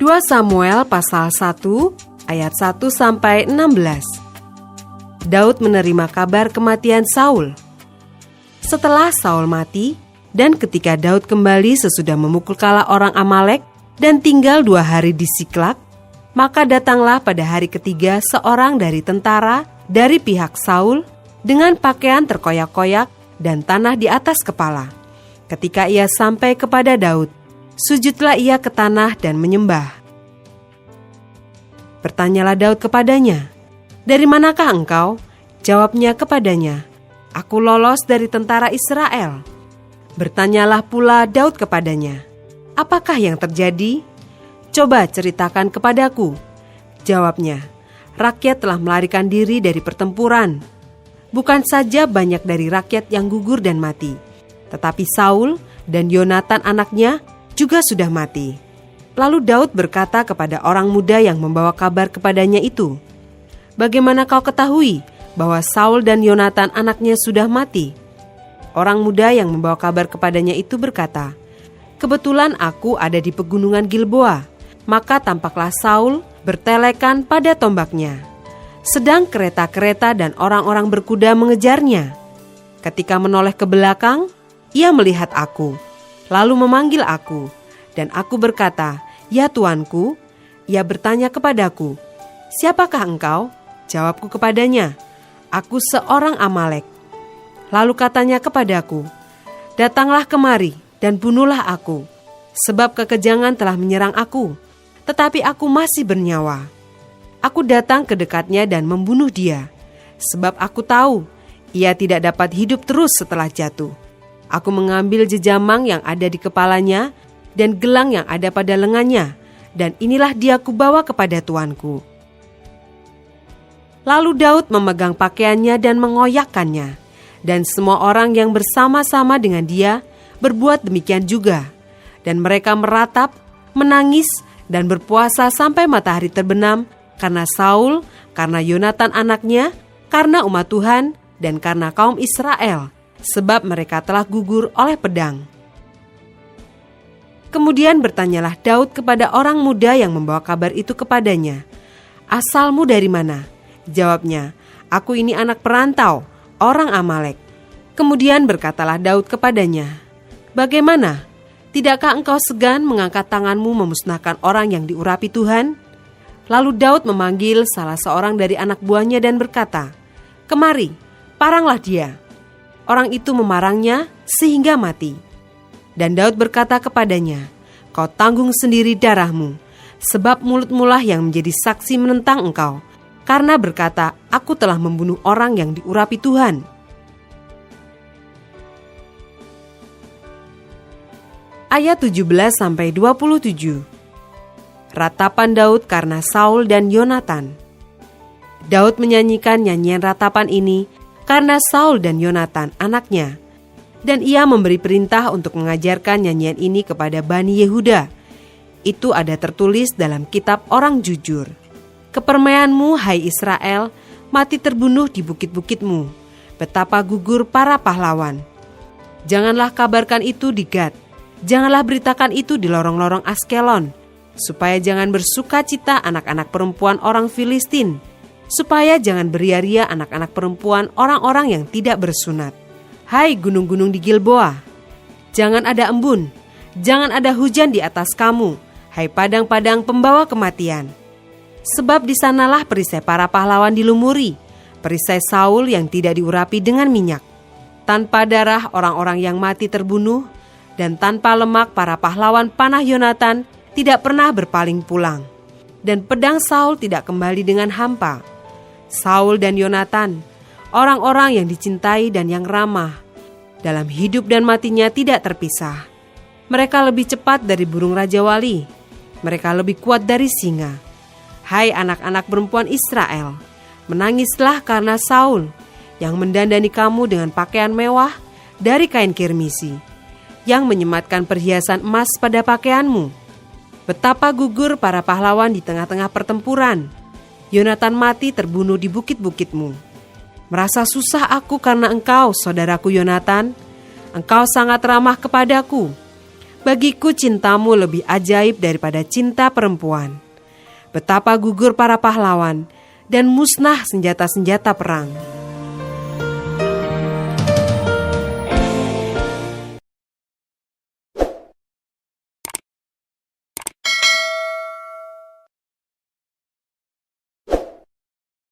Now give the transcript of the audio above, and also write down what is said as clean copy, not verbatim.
2 Samuel pasal 1 ayat 1-16. Daud menerima kabar kematian Saul. Setelah Saul mati, dan ketika Daud kembali sesudah memukul kalah orang Amalek dan tinggal 2 hari di Siklak, maka datanglah pada hari ketiga seorang dari tentara dari pihak Saul dengan pakaian terkoyak-koyak dan tanah di atas kepala. Ketika ia sampai kepada Daud, sujudlah ia ke tanah dan menyembah. Bertanyalah Daud kepadanya, "Dari manakah engkau?" Jawabnya kepadanya, "Aku lolos dari tentara Israel." Bertanyalah pula Daud kepadanya, "Apakah yang terjadi? Coba ceritakan kepadaku." Jawabnya, "Rakyat telah melarikan diri dari pertempuran. Bukan saja banyak dari rakyat yang gugur dan mati, tetapi Saul dan Yonatan anaknya juga sudah mati." Lalu Daud berkata kepada orang muda yang membawa kabar kepadanya itu, "Bagaimana kau ketahui bahwa Saul dan Yonatan anaknya sudah mati?" Orang muda yang membawa kabar kepadanya itu berkata, "Kebetulan aku ada di pegunungan Gilboa." Maka tampaklah Saul bertelekan pada tombaknya, sedang kereta-kereta dan orang-orang berkuda mengejarnya. Ketika menoleh ke belakang, ia melihat aku, lalu memanggil aku, dan aku berkata, "Ya Tuanku." Ia bertanya kepadaku, "Siapakah engkau?" Jawabku kepadanya, "Aku seorang Amalek." Lalu katanya kepadaku, "Datanglah kemari dan bunuhlah aku, sebab kekejangan telah menyerang aku, tetapi aku masih bernyawa." Aku datang ke dekatnya dan membunuh dia, sebab aku tahu ia tidak dapat hidup terus setelah jatuh. Aku mengambil jejamang yang ada di kepalanya dan gelang yang ada pada lengannya, dan inilah dia kubawa kepada tuanku. Lalu Daud memegang pakaiannya dan mengoyakkannya, dan semua orang yang bersama-sama dengan dia berbuat demikian juga. Dan mereka meratap, menangis, dan berpuasa sampai matahari terbenam, karena Saul, karena Yonatan anaknya, karena umat Tuhan, dan karena kaum Israel, sebab mereka telah gugur oleh pedang. Kemudian bertanyalah Daud kepada orang muda yang membawa kabar itu kepadanya, "Asalmu dari mana?" Jawabnya, "Aku ini anak perantau, orang Amalek." Kemudian berkatalah Daud kepadanya, "Bagaimana? Tidakkah engkau segan mengangkat tanganmu memusnahkan orang yang diurapi Tuhan?" Lalu Daud memanggil salah seorang dari anak buahnya dan berkata, "Kemari, paranglah dia." Orang itu memarangnya sehingga mati. Dan Daud berkata kepadanya, "Kau tanggung sendiri darahmu, sebab mulutmu lah yang menjadi saksi menentang engkau, karena berkata, 'Aku telah membunuh orang yang diurapi Tuhan.'" Ayat 17-27. Ratapan Daud karena Saul dan Yonatan. Daud menyanyikan nyanyian ratapan ini karena Saul dan Yonatan anaknya, dan ia memberi perintah untuk mengajarkan nyanyian ini kepada Bani Yehuda. Itu ada tertulis dalam kitab orang jujur. "Kepermainanmu, hai Israel, mati terbunuh di bukit-bukitmu. Betapa gugur para pahlawan. Janganlah kabarkan itu di Gad. Janganlah beritakan itu di lorong-lorong Askelon, supaya jangan bersuka cita anak-anak perempuan orang Filistin, supaya jangan beria-ria anak-anak perempuan orang-orang yang tidak bersunat. Hai gunung-gunung di Gilboa, jangan ada embun, jangan ada hujan di atas kamu, hai padang-padang pembawa kematian. Sebab di sanalah perisai para pahlawan dilumuri, perisai Saul yang tidak diurapi dengan minyak. Tanpa darah orang-orang yang mati terbunuh, dan tanpa lemak para pahlawan panah Yonatan tidak pernah berpaling pulang. Dan pedang Saul tidak kembali dengan hampa. Saul dan Yonatan, orang-orang yang dicintai dan yang ramah, dalam hidup dan matinya tidak terpisah. Mereka lebih cepat dari burung rajawali, mereka lebih kuat dari singa. Hai anak-anak perempuan Israel, menangislah karena Saul, yang mendandani kamu dengan pakaian mewah dari kain kirmisi, yang menyematkan perhiasan emas pada pakaianmu. Betapa gugur para pahlawan di tengah-tengah pertempuran. Yonatan mati terbunuh di bukit-bukitmu. Merasa susah aku karena engkau, saudaraku Yonatan. Engkau sangat ramah kepadaku. Bagiku cintamu lebih ajaib daripada cinta perempuan. Betapa gugur para pahlawan dan musnah senjata-senjata perang.